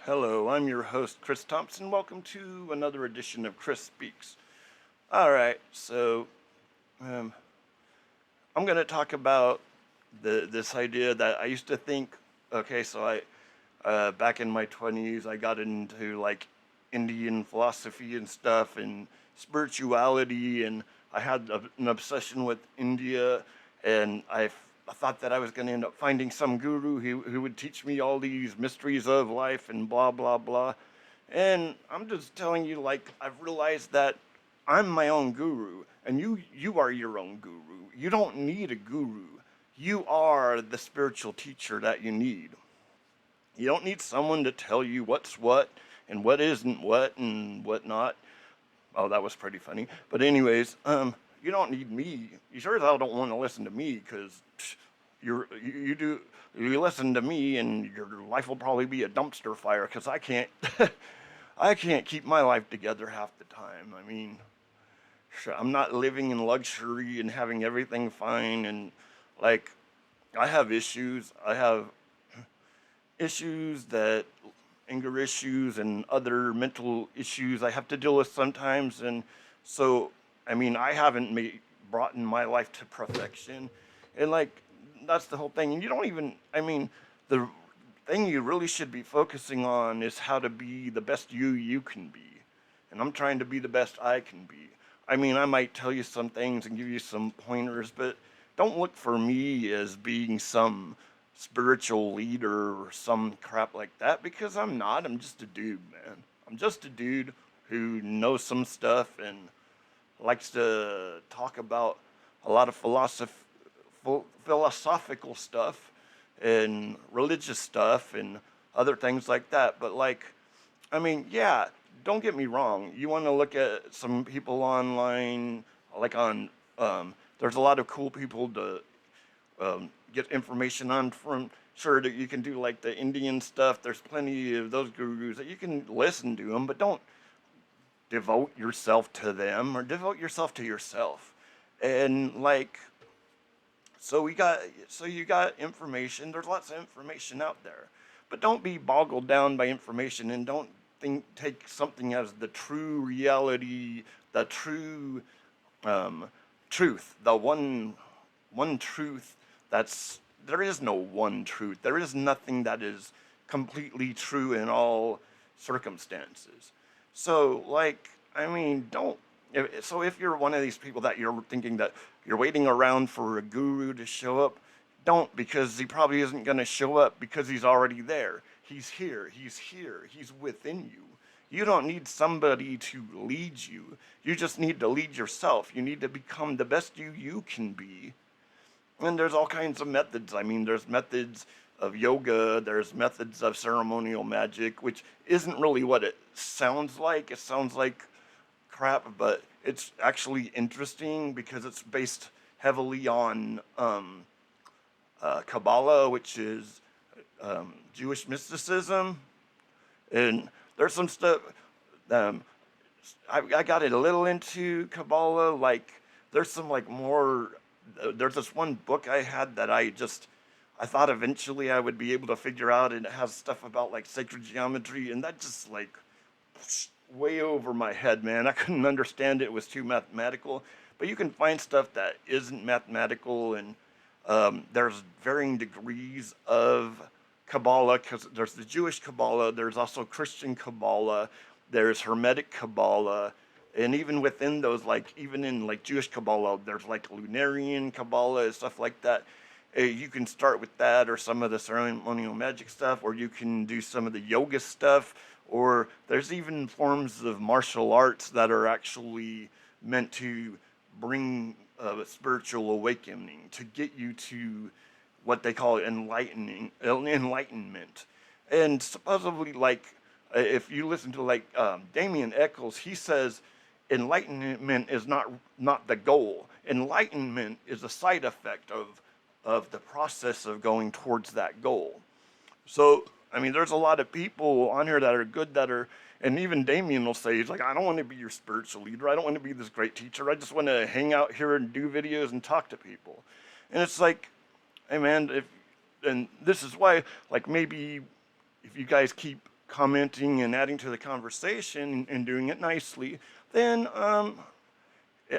Hello, I'm your host, Chris Thompson. Welcome to another edition of Chris Speaks. All right, so um, I'm going to talk about this idea that I used to think. Okay, so I back in my 20s, I got into like Indian philosophy and stuff and spirituality, and I had an obsession with India, and I thought that I was going to end up finding some guru who would teach me all these mysteries of life and blah, blah, blah. And I'm just telling you, like, I've realized that I'm my own guru, and you are your own guru. You don't need a guru. You are the spiritual teacher that you need. You don't need someone to tell you what's what and what isn't what and whatnot. Oh, that was pretty funny. But anyways, you don't need me. You sure as hell don't want to listen to me because you do you listen to me and your life will probably be a dumpster fire because I can't I can't keep my life together half the time. I mean, sure, I'm not living in luxury and having everything fine and like I have issues. I have issues that anger issues and other mental issues I have to deal with sometimes. And so, I mean, I haven't brought in my life to perfection. And like, that's the whole thing. And you don't even, I mean, the thing you really should be focusing on is how to be the best you can be. And I'm trying to be the best I can be. I mean, I might tell you some things and give you some pointers, but don't look for me as being some spiritual leader or some crap like that because I'm not. I'm just a dude, man. I'm just a dude who knows some stuff and likes to talk about a lot of philosophical stuff and religious stuff and other things like that. But like, I mean, yeah, don't get me wrong. You want to look at some people online, like there's a lot of cool people to get information on from. Sure, that you can do like the Indian stuff. There's plenty of those gurus that you can listen to them, but don't devote yourself to them or devote yourself to yourself. And like, so we got, so you got information. There's lots of information out there, but don't be boggled down by information and don't take something as the true reality, the true um, truth, the one truth that's there is no one truth. There is nothing that is completely true in all circumstances. So, like, I mean, don't. So, if you're one of these people that you're thinking that you're waiting around for a guru to show up, don't because he probably isn't going to show up because he's already there. He's here. He's here. He's within you. You don't need somebody to lead you. You just need to lead yourself. You need to become the best you can be. And there's all kinds of methods. I mean, there's methods of yoga, there's methods of ceremonial magic, which isn't really what it sounds like. It sounds like crap, but it's actually interesting because it's based heavily on Kabbalah, which is Jewish mysticism. And there's some stuff. Um, I got it a little into Kabbalah. Like, there's some like more. There's this one book I had that I thought eventually I would be able to figure out, and it has stuff about like sacred geometry, and that just like way over my head, man. I couldn't understand it. It was too mathematical. But you can find stuff that isn't mathematical, and there's varying degrees of Kabbalah because there's the Jewish Kabbalah, there's also Christian Kabbalah, there's Hermetic Kabbalah, and even within those, like even in like Jewish Kabbalah, there's like Lunarian Kabbalah and stuff like that. You can start with that or some of the ceremonial magic stuff, or you can do some of the yoga stuff, or there's even forms of martial arts that are actually meant to bring spiritual awakening to get you to what they call enlightenment. And supposedly, like if you listen to like Damien Eccles, he says enlightenment is not the goal. Enlightenment is a side effect of the process of going towards that goal. So, I mean, there's a lot of people on here that are good that are, and even Damien will say, he's like, I don't want to be your spiritual leader. I don't want to be this great teacher. I just want to hang out here and do videos and talk to people. And it's like, hey man, and this is why, like maybe if you guys keep commenting and adding to the conversation and doing it nicely, then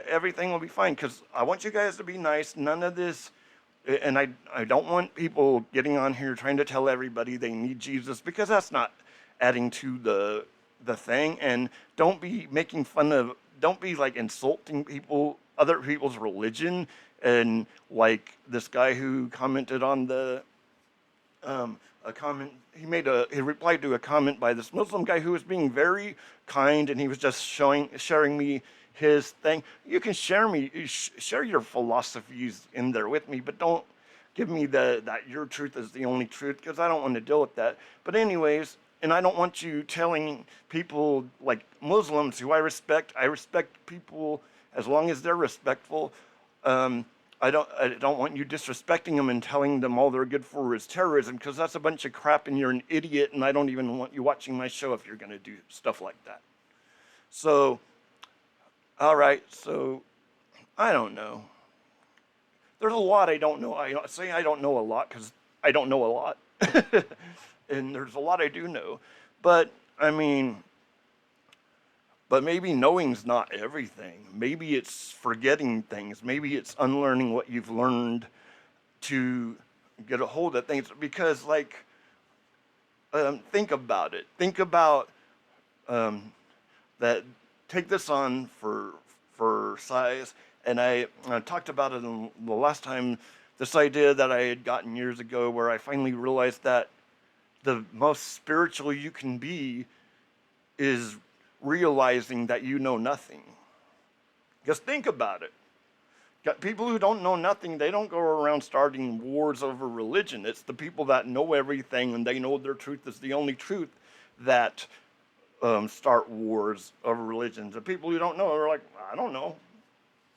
everything will be fine. Because I want you guys to be nice. None of this, and I don't want people getting on here trying to tell everybody they need Jesus, because that's not adding to the thing. And don't be making fun of, don't be like insulting people, other people's religion. And like this guy who commented on a comment, he replied to a comment by this Muslim guy who was being very kind, and he was just sharing me his thing. You can share your philosophies in there with me, but don't give me that your truth is the only truth, because I don't want to deal with that. But anyways, and I don't want you telling people like Muslims who I respect people as long as they're respectful. I don't want you disrespecting them and telling them all they're good for is terrorism, because that's a bunch of crap and you're an idiot, and I don't even want you watching my show if you're going to do stuff like that. So, all right, so I don't know. There's a lot I don't know. I say I don't know a lot because I don't know a lot. And there's a lot I do know. But, I mean, but maybe knowing's not everything. Maybe it's forgetting things. Maybe it's unlearning what you've learned to get a hold of things. Because, like, think about it. Think about that. Take this on for size. And I talked about it in the last time. This idea that I had gotten years ago, where I finally realized that the most spiritual you can be is realizing that you know nothing. Just think about it. Got people who don't know nothing, they don't go around starting wars over religion. It's the people that know everything and they know their truth is the only truth that start wars over religions. The people who don't know are like, I don't know.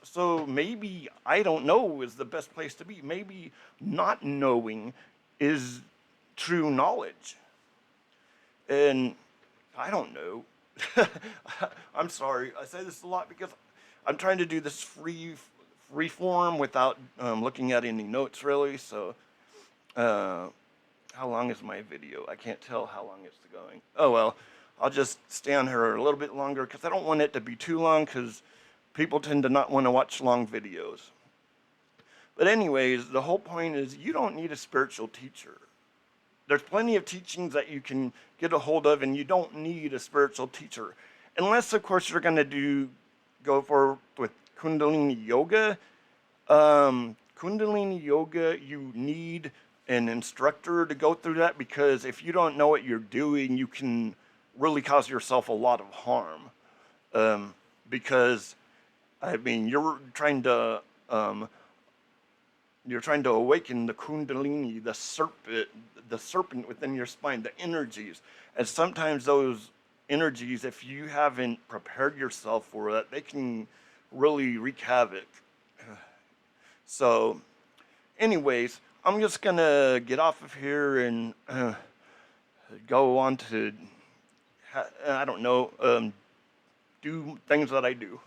So maybe I don't know is the best place to be. Maybe not knowing is true knowledge. And I don't know. I'm sorry. I say this a lot because I'm trying to do this free form without looking at any notes really. So how long is my video? I can't tell how long it's going. Oh well, I'll just stay on here a little bit longer because I don't want it to be too long, because people tend to not want to watch long videos. But anyways, the whole point is you don't need a spiritual teacher. There's plenty of teachings that you can get a hold of, and you don't need a spiritual teacher. Unless, of course, you're going to go with Kundalini Yoga. Kundalini Yoga, you need an instructor to go through that, because if you don't know what you're doing, you can really cause yourself a lot of harm. Because, I mean, you're trying to awaken the Kundalini, the serpent within your spine, the energies. And sometimes those energies, if you haven't prepared yourself for that, they can really wreak havoc. So, anyways, I'm just gonna get off of here and go on to, I don't know, do things that I do,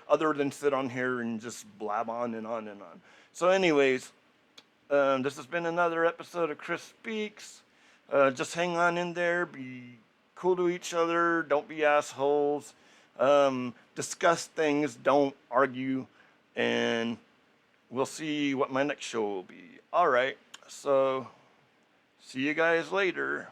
other than sit on here and just blab on and on and on. So anyways, this has been another episode of Chris Speaks. Just hang on in there, be cool to each other, don't be assholes, discuss things, don't argue, and we'll see what my next show will be. All right, so see you guys later.